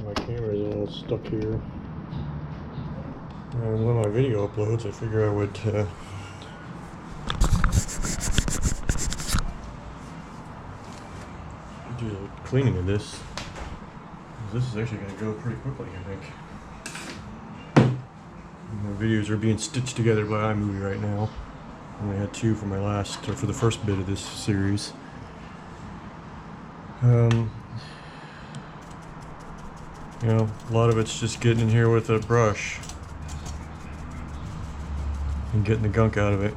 My camera's all stuck here. And when my video uploads, I figure I would do the cleaning of this. This is actually going to go pretty quickly, I think. My videos are being stitched together by iMovie right now. I only had two for for the first bit of this series. You know, a lot of it's just getting in here with a brush and getting the gunk out of it.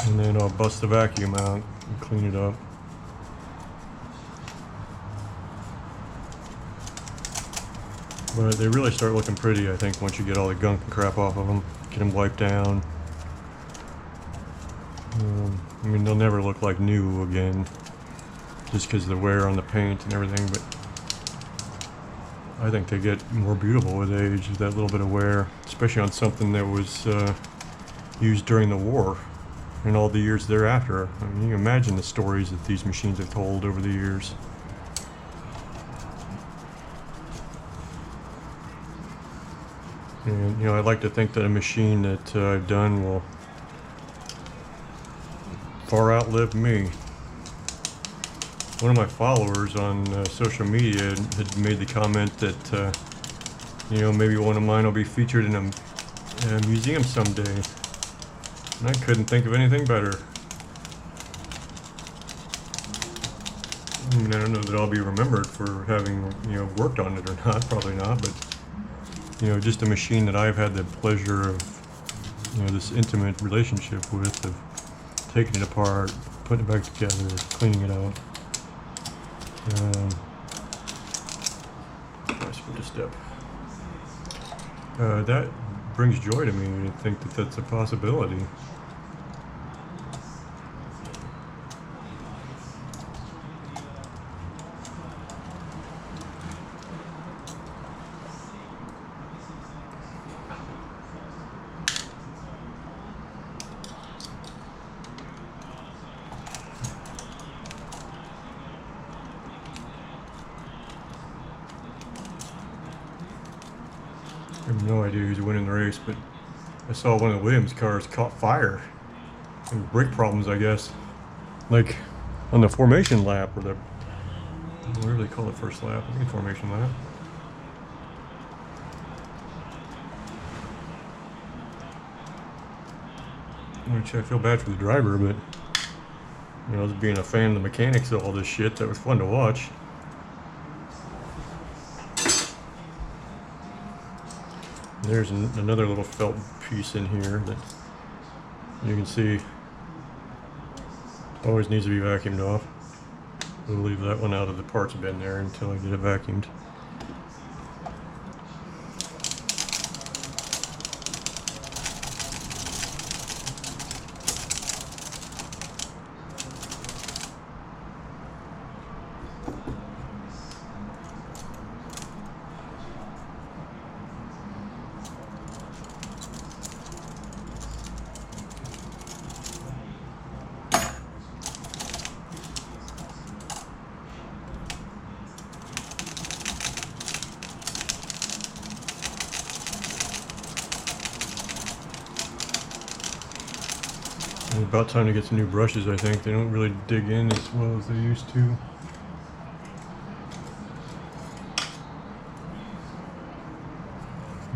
And then I'll bust the vacuum out and clean it up. But they really start looking pretty, I think, once you get all the gunk and crap off of them. Get them wiped down. I mean, they'll never look like new again, just because of the wear on the paint and everything, but I think they get more beautiful with age, that little bit of wear, especially on something that was used during the war and all the years thereafter. I mean, you can imagine the stories that these machines have told over the years. And, you know, I'd like to think that a machine that I've done will far outlive me. One of my followers on social media had made the comment that, you know, maybe one of mine will be featured in a museum someday. And I couldn't think of anything better. I mean, I don't know that I'll be remembered for having, you know, worked on it or not, probably not, but, you know, just a machine that I've had the pleasure of, you know, this intimate relationship with, of taking it apart, putting it back together, cleaning it out. Let's put a step. That brings joy to me to think that that's a possibility. I have no idea who's winning the race, but I saw one of the Williams cars caught fire. And brake problems, I guess. Like on the formation lap, or the, what do they call it, first lap? I think formation lap. Which I feel bad for the driver, but, you know, as being a fan of the mechanics of all this shit, that was fun to watch. There's another little felt piece in here that you can see always needs to be vacuumed off. We'll leave that one out of the parts bin there until I get it vacuumed. It's about time to get some new brushes, I think. They don't really dig in as well as they used to.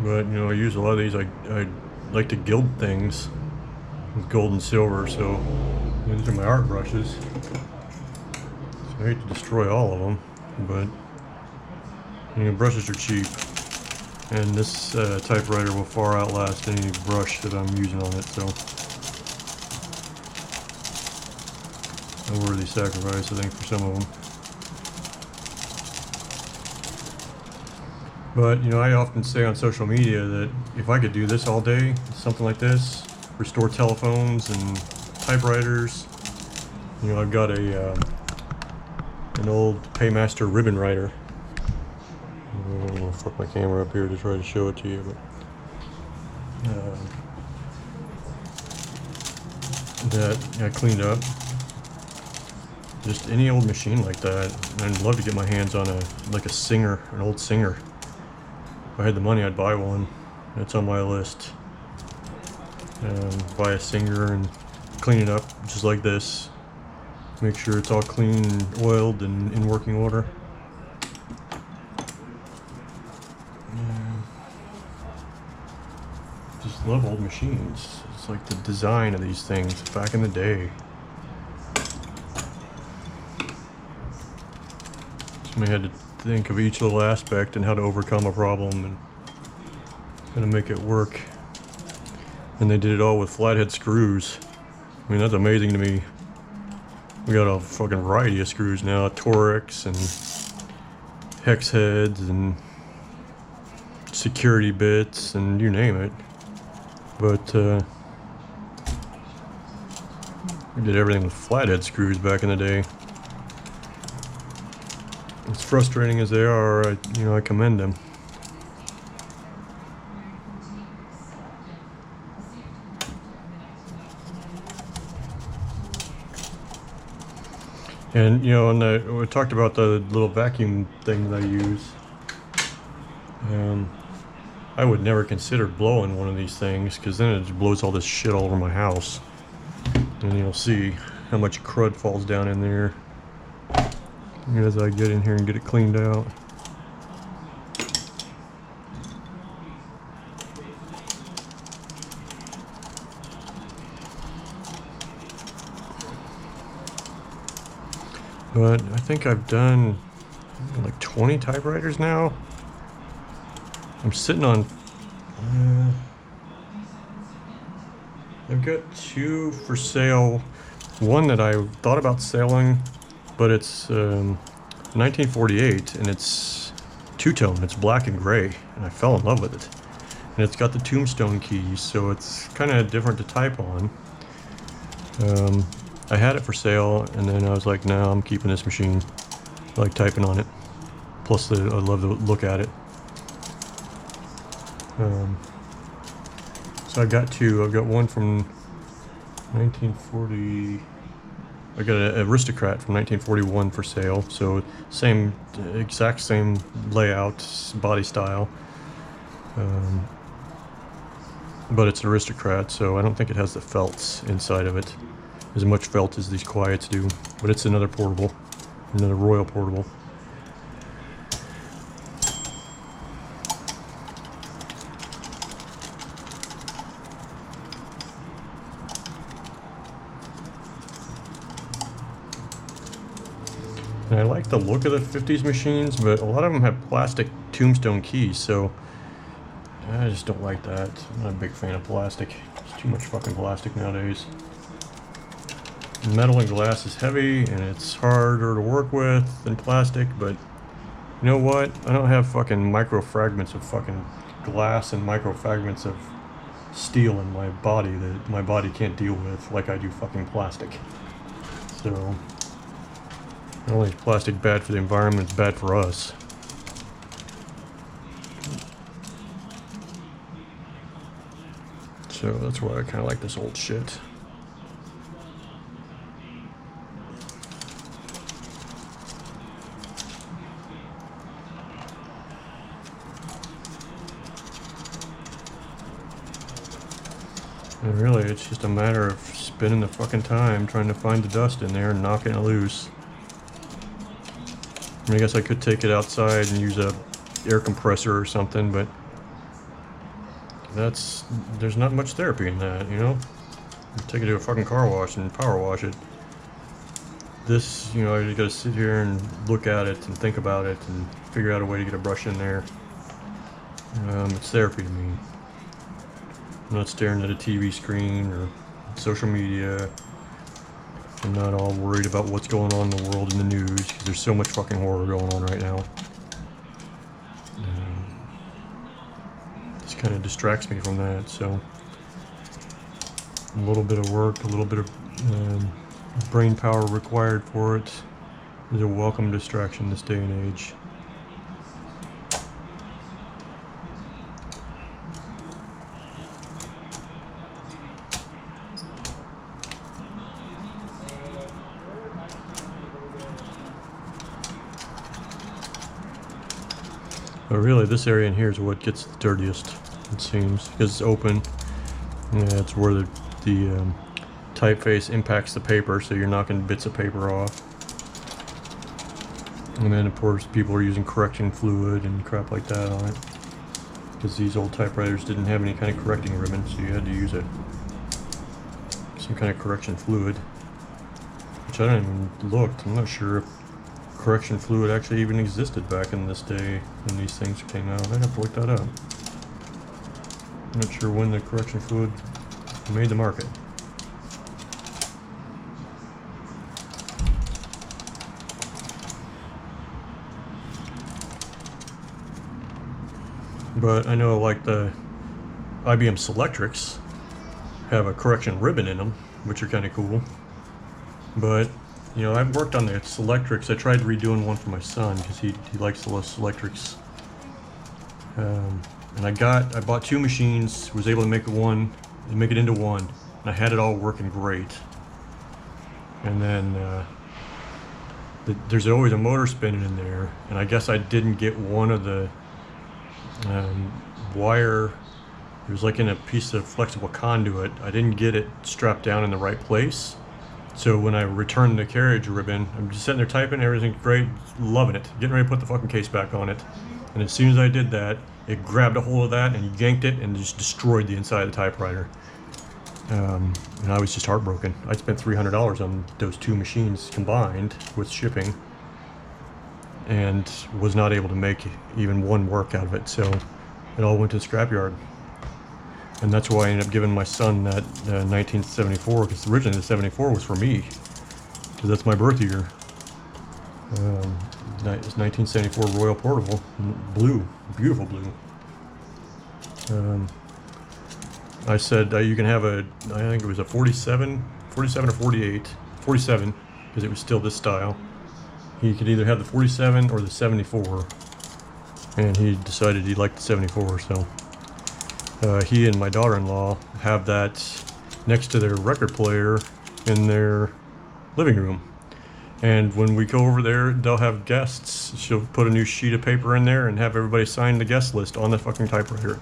But, you know, I use a lot of these. I like to gild things with gold and silver, so, you know, these are my art brushes. So I hate to destroy all of them, but, you know, brushes are cheap. And this typewriter will far outlast any brush that I'm using on it, so a worthy sacrifice, I think, for some of them. But, you know, I often say on social media that if I could do this all day, something like this, restore telephones and typewriters, you know, I've got an old Paymaster ribbon writer. I'm gonna fuck my camera up here to try to show it to you, but that I cleaned up. Just any old machine like that. I'd love to get my hands on a Singer, an old Singer. If I had the money, I'd buy one. That's on my list. Buy a Singer and clean it up just like this. Make sure it's all clean and oiled and in working order. Just love old machines. It's like the design of these things back in the day. Somebody had to think of each little aspect and how to overcome a problem and how to make it work. And they did it all with flathead screws. I mean, that's amazing to me. We got a fucking variety of screws now, Torx and hex heads and security bits and you name it. But we did everything with flathead screws back in the day. As frustrating as they are, I commend them. And we talked about the little vacuum thing that I use. I would never consider blowing one of these things because then it just blows all this shit all over my house. And you'll see how much crud falls down in there as I get in here and get it cleaned out. But I think I've done like 20 typewriters now. I'm sitting on, I've got 2 for sale. One that I thought about selling, but it's 1948 and it's two-tone. It's black and gray, and I fell in love with it. And it's got the tombstone keys, so it's kind of different to type on. I had it for sale, and then I was like, no, I'm keeping this machine. I like typing on it. Plus, I love to look at it. So I got 2. I've got one from 1940. I got an Aristocrat from 1941 for sale. So exact same layout, body style. But it's an Aristocrat, so I don't think it has the felts inside of it. As much felt as these Quiets do. But it's another portable. Another Royal portable. And I like the look of the 50s machines, but a lot of them have plastic tombstone keys, so I just don't like that. I'm not a big fan of plastic. It's too much fucking plastic nowadays. Metal and glass is heavy, and it's harder to work with than plastic, but you know what? I don't have fucking micro fragments of fucking glass and micro fragments of steel in my body that my body can't deal with like I do fucking plastic. So not only is plastic bad for the environment, it's bad for us. So that's why I kind of like this old shit. And really, it's just a matter of spending the fucking time trying to find the dust in there and knocking it loose. I mean, I guess I could take it outside and use a air compressor or something, but there's not much therapy in that, you know? You take it to a fucking car wash and power wash it. This, you gotta sit here and look at it and think about it and figure out a way to get a brush in there. It's therapy to me. I'm not staring at a TV screen or social media. I'm not all worried about what's going on in the world in the news because there's so much fucking horror going on right now. This kind of distracts me from that, so a little bit of work, a little bit of brain power required for it is a welcome distraction this day and age. But really, this area in here is what gets the dirtiest, it seems, because it's open. Yeah, it's where the typeface impacts the paper, so you're knocking bits of paper off. And then, of course, people are using correction fluid and crap like that on it, because these old typewriters didn't have any kind of correcting ribbon, so you had to use some kind of correction fluid, which I don't even looked. I'm not sure if correction fluid actually even existed back in this day when these things came out. I'd have to look that up. I'm not sure when the correction fluid made the market. But I know, like, the IBM Selectrics have a correction ribbon in them, which are kind of cool. But, you know, I've worked on the Selectrics. I tried redoing one for my son because he likes the Selectrics. And I bought two machines, was able to make it into one, and I had it all working great. And then there's always a motor spinning in there, and I guess I didn't get one of the wire. It was like in a piece of flexible conduit. I didn't get it strapped down in the right place. So when I returned the carriage ribbon, I'm just sitting there typing, everything's great, loving it, getting ready to put the fucking case back on it. And as soon as I did that, it grabbed a hold of that and yanked it and just destroyed the inside of the typewriter. And I was just heartbroken. I spent $300 on those two machines combined with shipping, and was not able to make even one work out of it. So it all went to the scrapyard. And that's why I ended up giving my son that 1974, because originally the 74 was for me, because that's my birth year. It's 1974 Royal Portable, blue, beautiful blue. I said you can have I think it was a 47 or 48, 47, because it was still this style. He could either have the 47 or the 74, and he decided he liked the 74, so he and my daughter-in-law have that next to their record player in their living room. And when we go over there, they'll have guests. She'll put a new sheet of paper in there and have everybody sign the guest list on the fucking typewriter.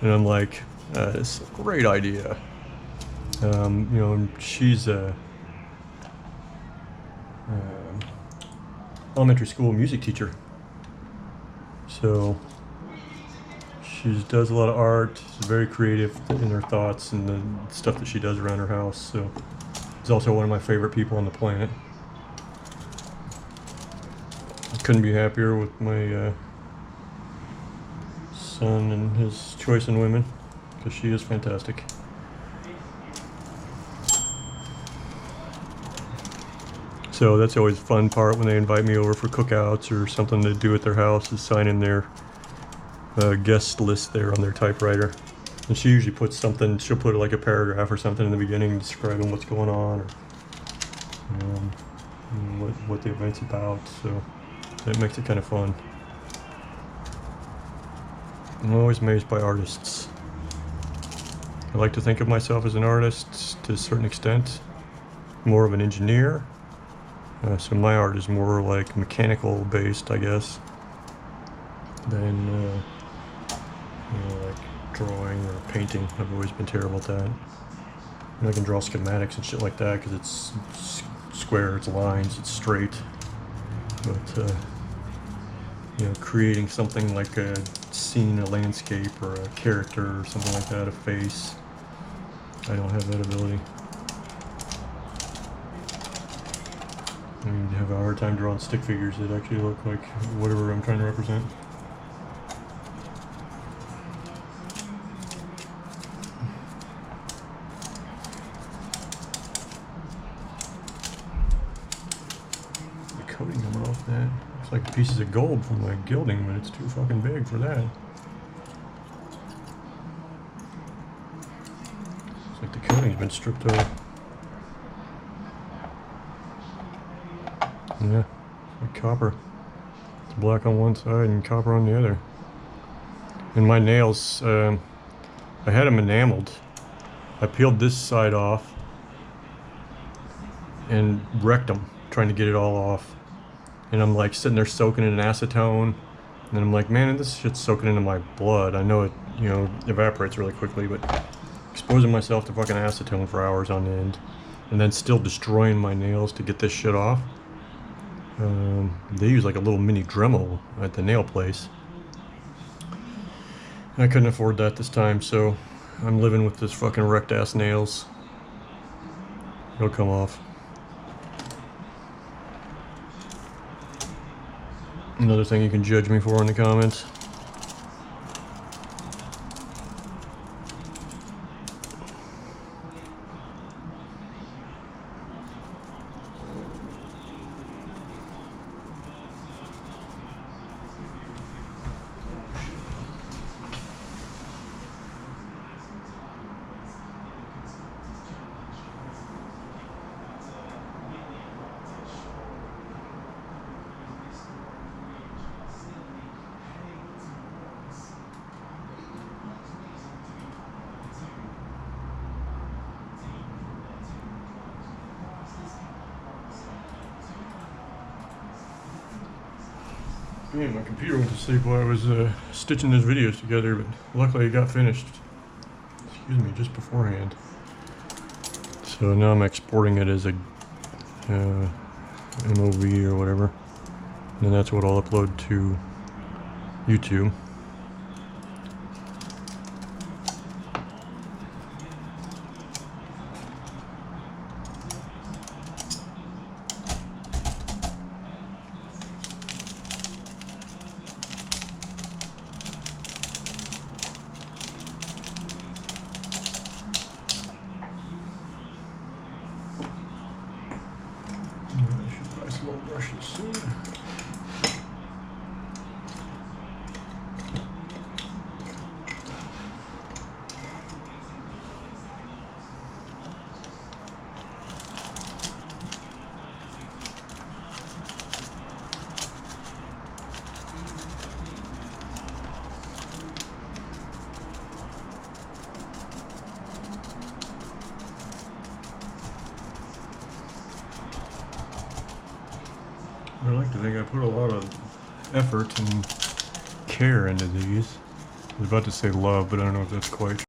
And I'm like, it's a great idea. You know, she's a elementary school music teacher. So she does a lot of art. She's very creative in her thoughts and the stuff that she does around her house. So she's also one of my favorite people on the planet. I couldn't be happier with my son and his choice in women, because she is fantastic. So that's always a fun part when they invite me over for cookouts or something to do at their house, is signing their guest list there on their typewriter. And she usually puts something, she'll put like a paragraph or something in the beginning describing what's going on, or what the event's about. So it makes it kind of fun. I'm always amazed by artists. I like to think of myself as an artist to a certain extent, more of an engineer. So my art is more like mechanical based, I guess, than like drawing or painting. I've always been terrible at that. And I can draw schematics and shit like that because it's square, it's lines, it's straight. But you know, creating something like a scene, a landscape, or a character, or something like that, a face, I don't have that ability. I mean, have a hard time drawing stick figures that actually look like whatever I'm trying to represent. The coating coming off that. Looks like pieces of gold from the gilding, but it's too fucking big for that. Looks like the coating's been stripped off. Yeah, like copper. It's black on one side and copper on the other. And my nails, I had them enameled. I peeled this side off and wrecked them, trying to get it all off. And I'm like sitting there soaking in acetone And I'm like, man, this shit's soaking into my blood. I know it, you know, evaporates really quickly, but exposing myself to fucking acetone for hours on end, and then still destroying my nails to get this shit off. They use like a little mini Dremel at the nail place. I couldn't afford that this time, so I'm living with this fucking wrecked ass nails. It'll come off. Another thing you can judge me for in the comments. Man, my computer went to sleep while I was stitching these videos together, but luckily it got finished. Excuse me, just beforehand. So now I'm exporting it as a MOV or whatever, and that's what I'll upload to YouTube. Brushes soon. I like to think I put a lot of effort and care into these. I was about to say love, but I don't know if that's quite.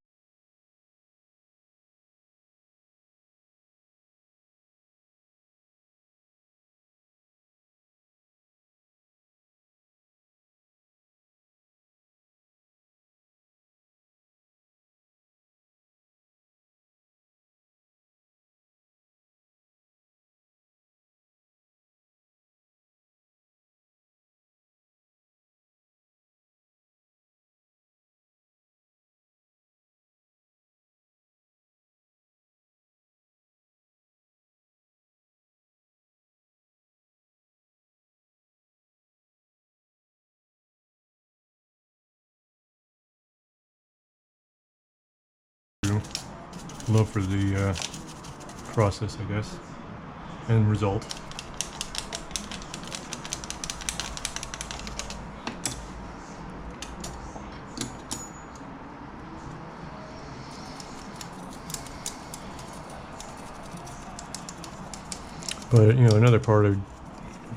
Love for the process, I guess, and result. But, you know, another part of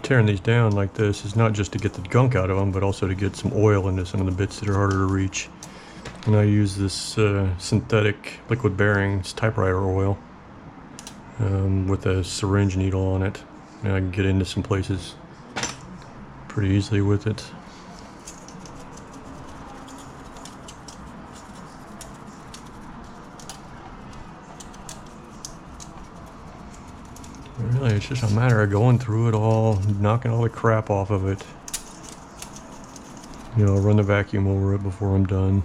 tearing these down like this is not just to get the gunk out of them, but also to get some oil into some of the bits that are harder to reach. And I use this synthetic liquid bearings typewriter oil with a syringe needle on it. And I can get into some places pretty easily with it. Really, it's just a matter of going through it all, knocking all the crap off of it. You know, run the vacuum over it before I'm done.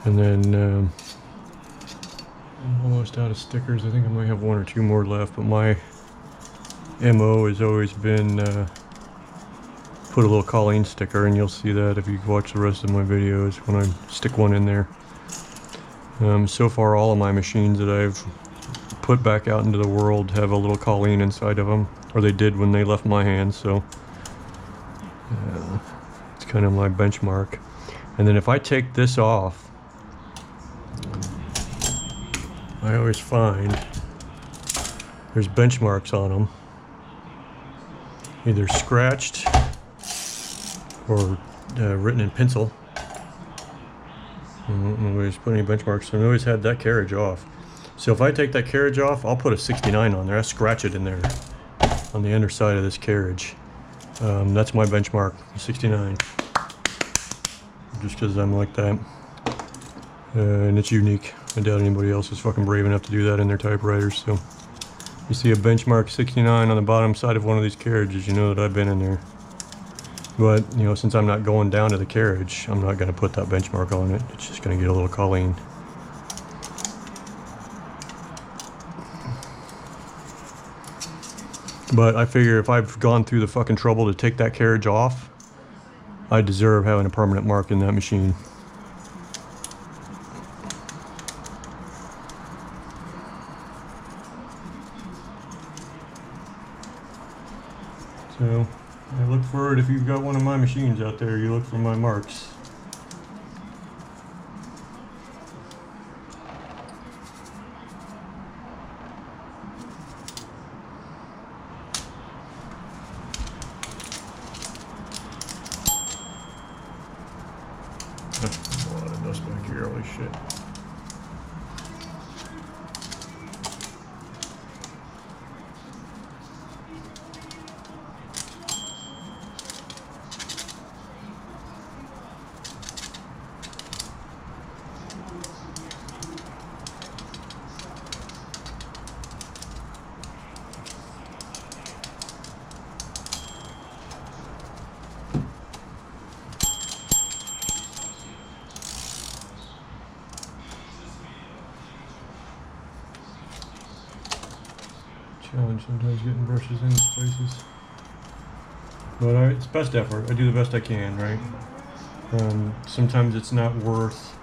And then I'm almost out of stickers. I think I might have one or two more left, but my MO has always been put a little Colleen sticker, and you'll see that if you watch the rest of my videos when I stick one in there. So far all of my machines that I've put back out into the world have a little Colleen inside of them, or they did when they left my hands, so it's kind of my benchmark. And then if I take this off, I always find there's benchmarks on them, either scratched or written in pencil. Nobody's put any benchmarks, so nobody's had that carriage off. So if I take that carriage off, I'll put a 69 on there. I scratch it in there on the underside of this carriage. That's my benchmark, 69. Just because I'm like that. And it's unique. I doubt anybody else is fucking brave enough to do that in their typewriters. So you see a benchmark 69 on the bottom side of one of these carriages, you know that I've been in there. But, you know, since I'm not going down to the carriage, I'm not going to put that benchmark on it. It's just going to get a little Colleen. But I figure if I've gone through the fucking trouble to take that carriage off, I deserve having a permanent mark in that machine. So, I look for it. If you've got one of my machines out there, you look for my marks. A lot of dust back here, holy shit. Challenge sometimes getting brushes in these places. But it's best effort. I do the best I can, right? Sometimes it's not worth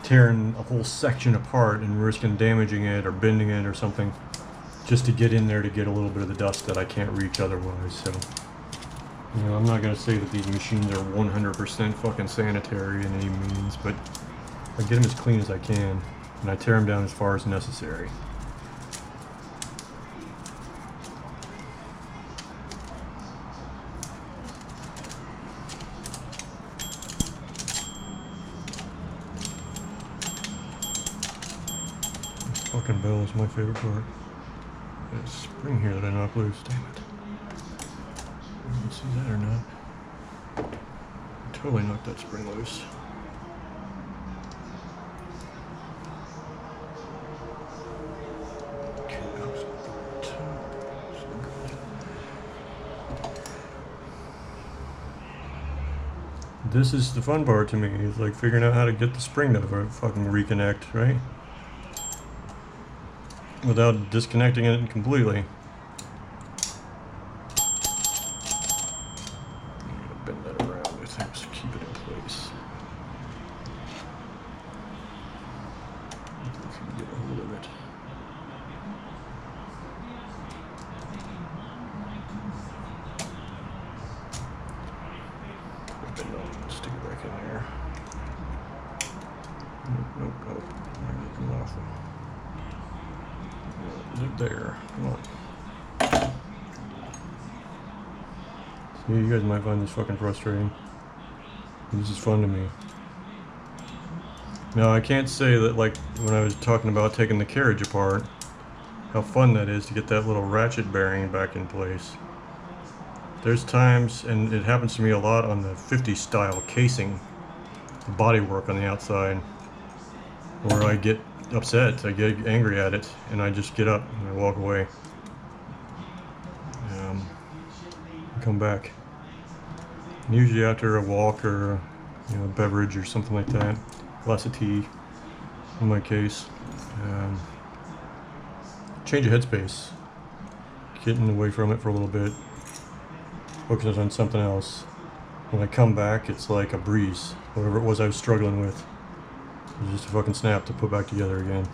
tearing a whole section apart and risking damaging it or bending it or something just to get in there to get a little bit of the dust that I can't reach otherwise. So, you know, I'm not going to say that these machines are 100% fucking sanitary in any means, but I get them as clean as I can and I tear them down as far as necessary. Fucking bell is my favorite part. There's a spring here that I knocked loose, damn it. You can see that or not. I totally knocked that spring loose. Okay, that was this is the fun part to me, is like figuring out how to get the spring to fucking reconnect, right? Without disconnecting it completely. I'm gonna bend that around, I think, to keep it in place. If you can get a hold of it. Bend it on, stick it back in there. Nope. I'm getting off them. There, come on. See, you guys might find this fucking frustrating. This is fun to me. Now, I can't say that, like, when I was talking about taking the carriage apart, how fun that is to get that little ratchet bearing back in place. There's times, and it happens to me a lot on the 50s style casing, the bodywork on the outside, where I get upset, I get angry at it, and I just get up and I walk away. Come back. And usually after a walk or a beverage or something like that, glass of tea in my case. Change of headspace. Getting away from it for a little bit. Focus on something else. When I come back, it's like a breeze. Whatever it was I was struggling with. It was just a fucking snap to put back together again.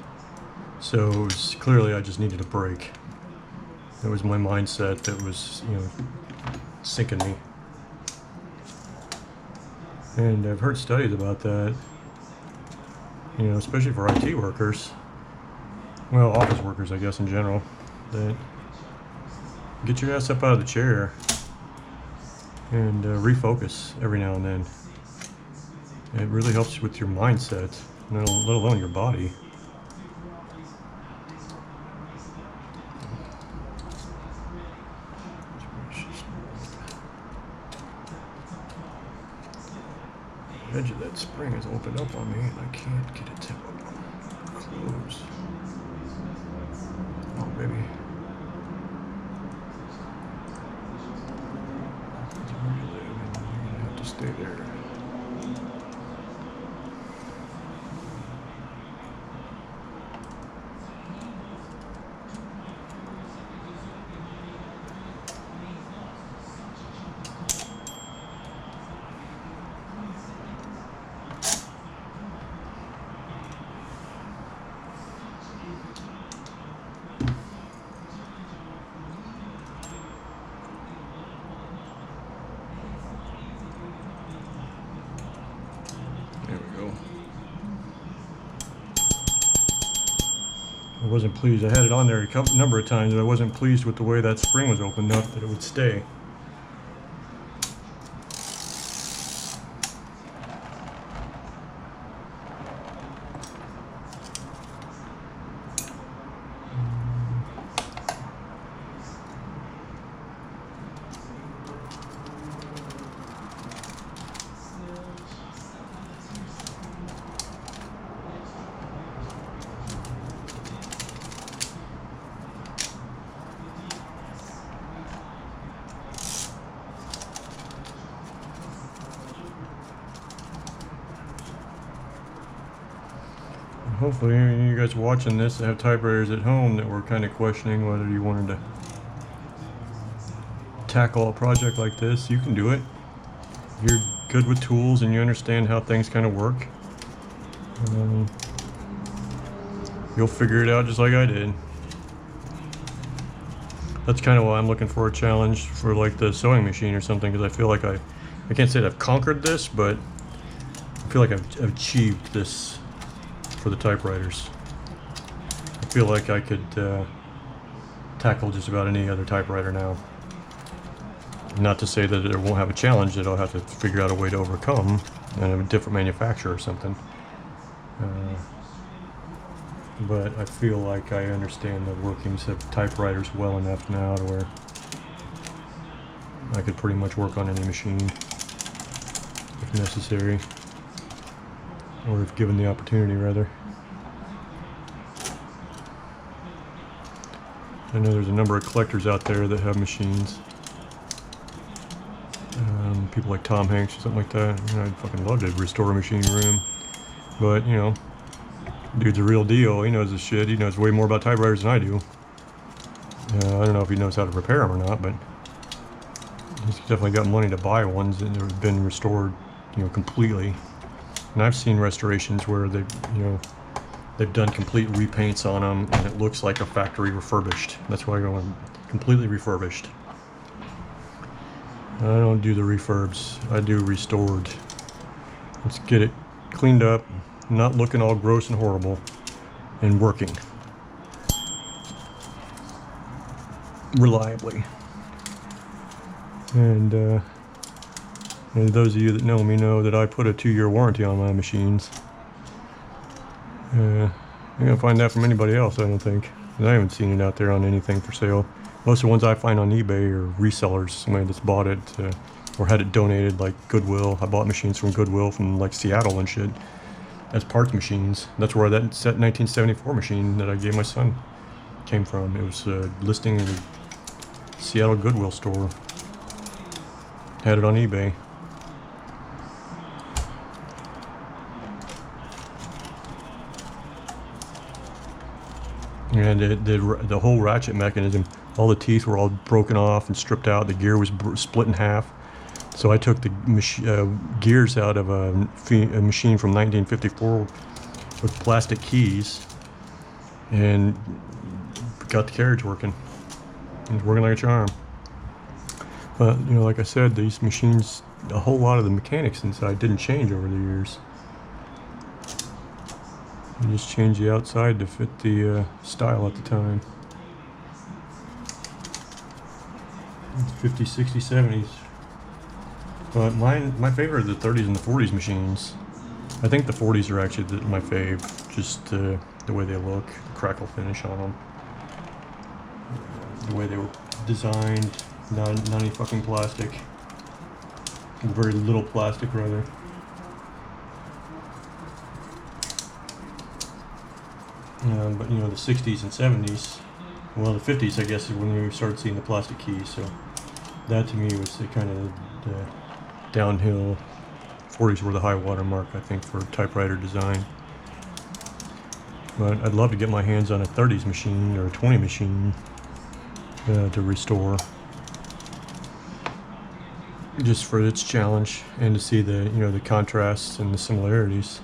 So it was clearly I just needed a break. It was my mindset that was, sinking me. And I've heard studies about that, especially for IT workers. Well, office workers, I guess, in general. that get your ass up out of the chair and refocus every now and then. It really helps with your mindset, let alone your body. The edge of that spring is opened up on me and I can't get it to close. Oh, baby. Where you live, and you're gonna have to stay there. I wasn't pleased. I had it on there a number of times, but I wasn't pleased with the way that spring was opened up, that it would stay. Hopefully any of you guys watching this that have typewriters at home that were kind of questioning whether you wanted to tackle a project like this, you can do it. You're good with tools and you understand how things kind of work. You'll figure it out just like I did. That's kind of why I'm looking for a challenge for like the sewing machine or something, because I feel like I can't say that I've conquered this, but I feel like I've achieved this for the typewriters. I feel like I could tackle just about any other typewriter now. Not to say that it won't have a challenge that I'll have to figure out a way to overcome and a different manufacturer or something. But I feel like I understand the workings of typewriters well enough now to where I could pretty much work on any machine if necessary. Or if given the opportunity, rather. I know there's a number of collectors out there that have machines. People like Tom Hanks or something like that. You know, I'd fucking love to restore a machine room. But, you know, dude's a real deal. He knows his shit. He knows way more about typewriters than I do. I don't know if he knows how to repair them or not, but he's definitely got money to buy ones that have been restored, you know, completely. And I've seen restorations where they've done complete repaints on them, and it looks like a factory refurbished. That's why I go completely refurbished. I don't do the refurbs. I do restored. Let's get it cleaned up, not looking all gross and horrible, and working reliably. And those of you that know me know that I put a 2-year warranty on my machines. You're gonna find that from anybody else, I don't think. I haven't seen it out there on anything for sale. Most of the ones I find on eBay are resellers, somebody that's bought it or had it donated, like Goodwill. I bought machines from Goodwill from like Seattle and shit as parts machines. That's where that 1974 machine that I gave my son came from. It was a listing in the Seattle Goodwill store. Had it on eBay. And the whole ratchet mechanism, all the teeth were all broken off and stripped out. The gear was split in half. So I took the gears out of a machine from 1954 with plastic keys and got the carriage working. It was working like a charm. But, you know, like I said, these machines, a whole lot of the mechanics inside didn't change over the years. You just change the outside to fit the style at the time. 50s, 60s, 70s. But my favorite are the 30s and the 40s machines. I think the 40s are actually my fave. Just the way they look, the crackle finish on them, the way they were designed, not any fucking plastic, very little plastic rather. But you know, the 60s and 70s, well, the 50s I guess is when we started seeing the plastic keys. So that to me was the kind of the downhill. 40s were the high water mark, I think, for typewriter design. But I'd love to get my hands on a 30s machine or a 20 machine to restore, just for its challenge and to see the, you know, the contrasts and the similarities.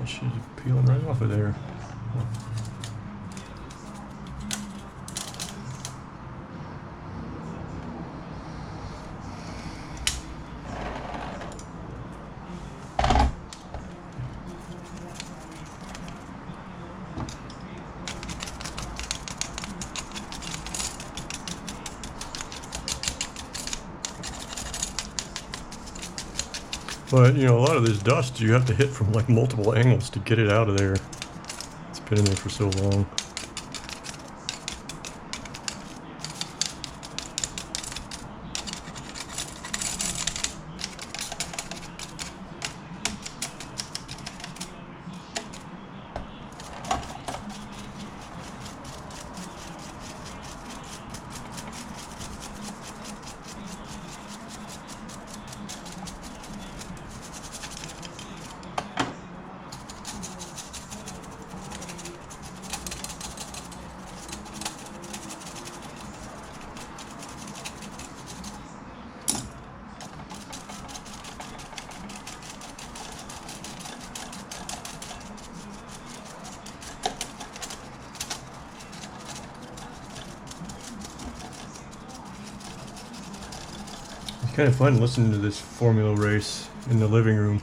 She's peeling right off of there. But, you know, a lot of this dust you have to hit from like multiple angles to get it out of there. It's been in there for so long. It's kind of fun listening to this formula race in the living room.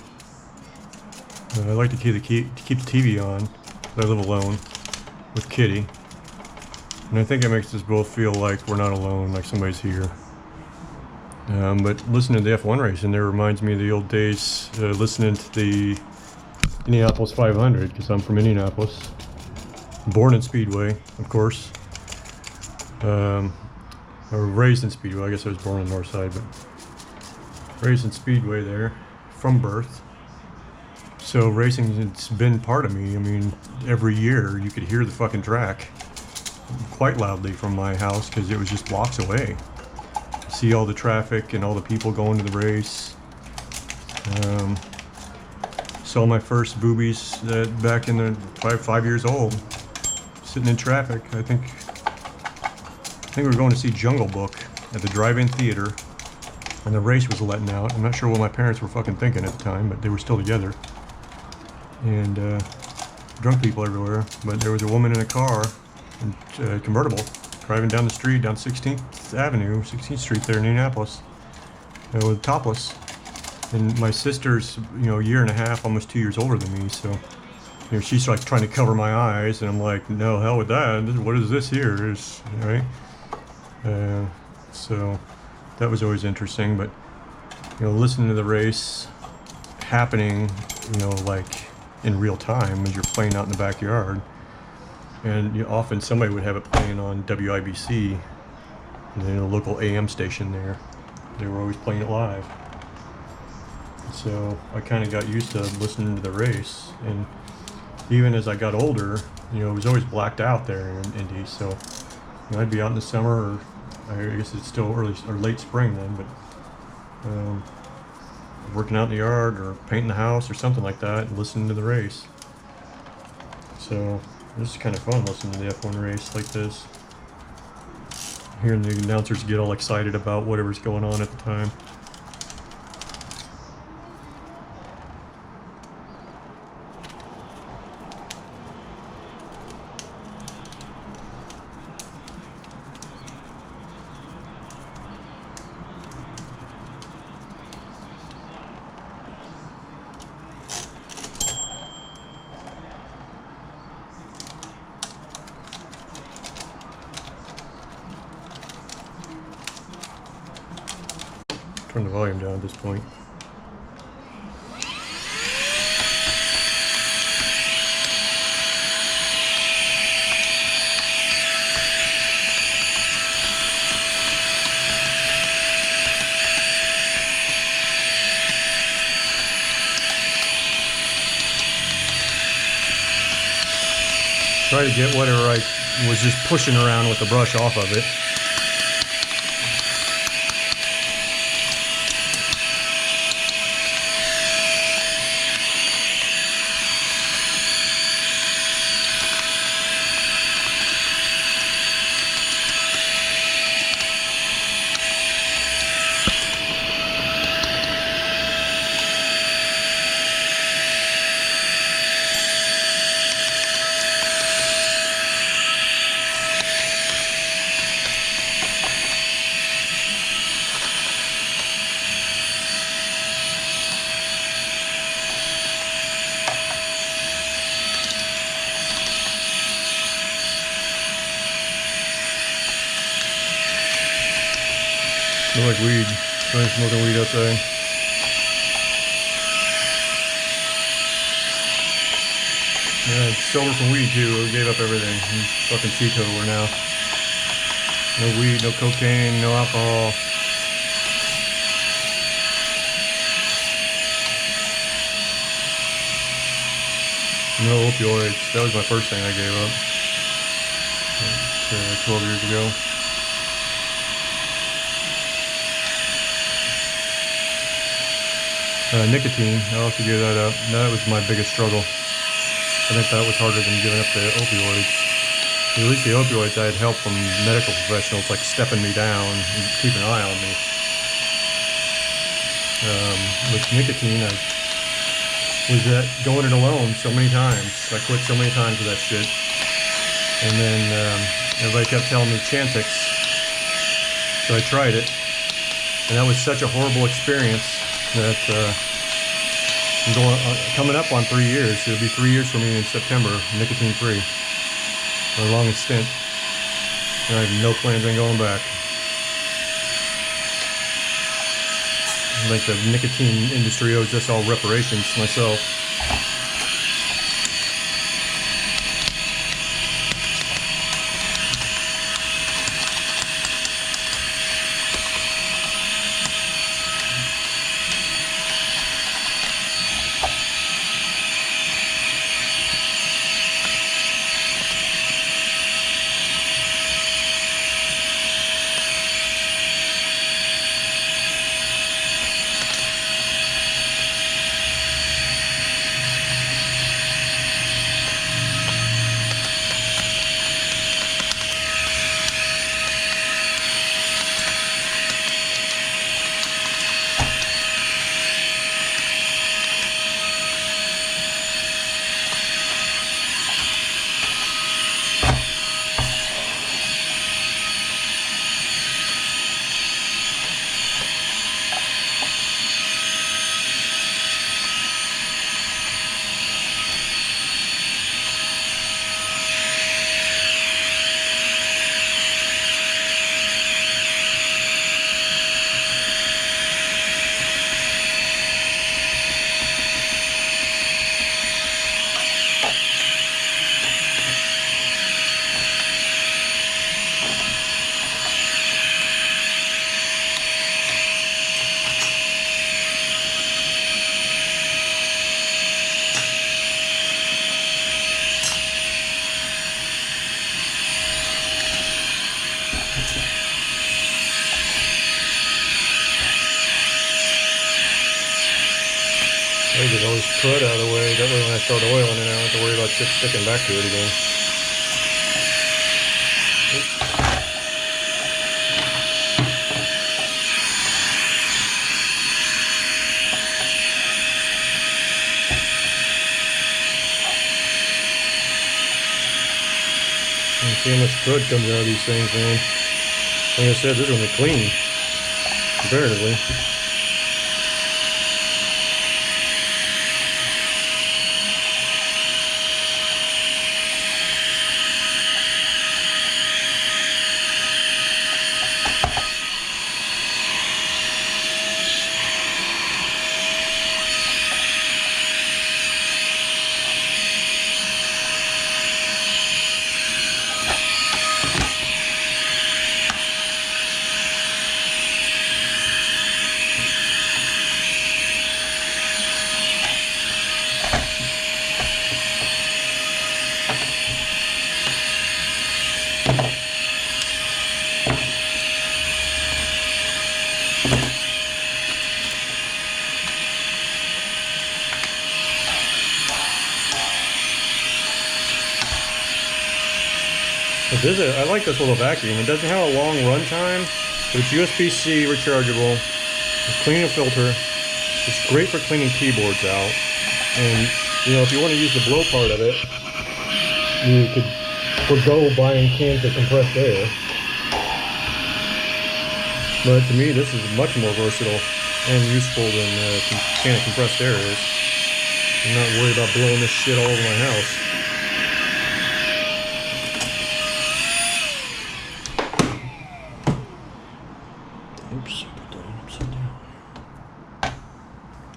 I like to keep the TV on. I live alone with Kitty, and I think it makes us both feel like we're not alone, like somebody's here. But listening to the F1 race in there reminds me of the old days, listening to the Indianapolis 500, because I'm from Indianapolis, born in Speedway, of course, or raised in Speedway. I guess I was born on the north side, but raised in Speedway there from birth. So racing, it's been part of me. I mean, every year you could hear the fucking track quite loudly from my house because it was just blocks away. See all the traffic and all the people going to the race. Saw my first boobies back in the 5 years old, sitting in traffic. I think we were going to see Jungle Book at the drive-in theater, and the race was letting out. I'm not sure what my parents were fucking thinking at the time, but they were still together. And drunk people everywhere. But there was a woman in a car, a convertible, driving down the street, down 16th Avenue, 16th Street there in Indianapolis, with topless. And my sister's, you know, a year and a half, almost 2 years older than me, so, you know, she's like trying to cover my eyes, and I'm like, no, hell with that. What is this here? Is, right? So that was always interesting. But, you know, listening to the race happening, you know, like in real time as you're playing out in the backyard, and you know, often somebody would have it playing on WIBC, the local AM station there. They were always playing it live. So I kind of got used to listening to the race, and even as I got older, you know, it was always blacked out there in Indy. So, you know, I'd be out in the summer, or I guess it's still early or late spring then, but working out in the yard or painting the house or something like that, and listening to the race. So this is kind of fun listening to the F1 race like this, hearing the announcers get all excited about whatever's going on at the time. Turn the volume down at this point. Try to get whatever I was just pushing around with the brush off of it. Smell like weed. Trying smoking weed outside. Yeah, sober from weed too. We gave up everything. I'm fucking teetotaler now. No weed, no cocaine, no alcohol. No opioids. That was my first thing I gave up. 12 years ago. Nicotine, I'll have to give that up. That was my biggest struggle. I think that was harder than giving up the opioids. At least the opioids, I had help from medical professionals like stepping me down and keeping an eye on me. With nicotine, I was going it alone so many times. I quit so many times with that shit. And then everybody kept telling me Chantix. So I tried it. And that was such a horrible experience that I'm coming up on 3 years. It'll be 3 years for me in September, nicotine free. For the longest stint. And I have no plans on going back. I think the nicotine industry owes us all reparations myself. I get all this crud out of the way. That way when I start oiling it, I don't have to worry about shit sticking back to it again. You see how much crud comes out of these things, man. Like I said, this one is clean, comparatively. But I like this little vacuum. It doesn't have a long run time, but it's USB-C rechargeable. It's clean and filter. It's great for cleaning keyboards out. And you know, if you want to use the blow part of it, you could forgo buying cans of compressed air. But to me, this is much more versatile and useful than a can of compressed air is. I'm not worried about blowing this shit all over my house. Oops, put that upside down.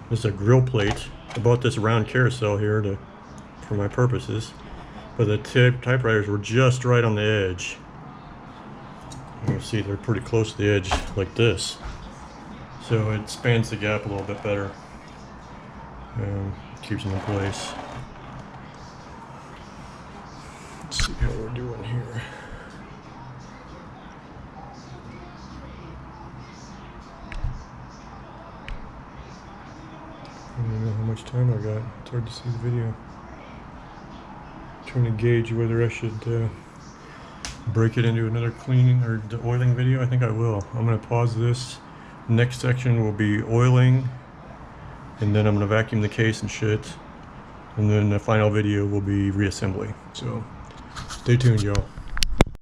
This is a grill plate. I bought this round carousel here for my purposes, but the typewriters were just right on the edge. You can see they're pretty close to the edge, like this. So it spans the gap a little bit better and keeps them in place. Let's see how we're doing here. I don't know how much time I got. It's hard to see the video. Trying to gauge whether I should break it into another cleaning or oiling video. I think I will. I'm going to pause this. Next section will be oiling, and then I'm going to vacuum the case and shit, and then the final video will be reassembly. So stay tuned, y'all.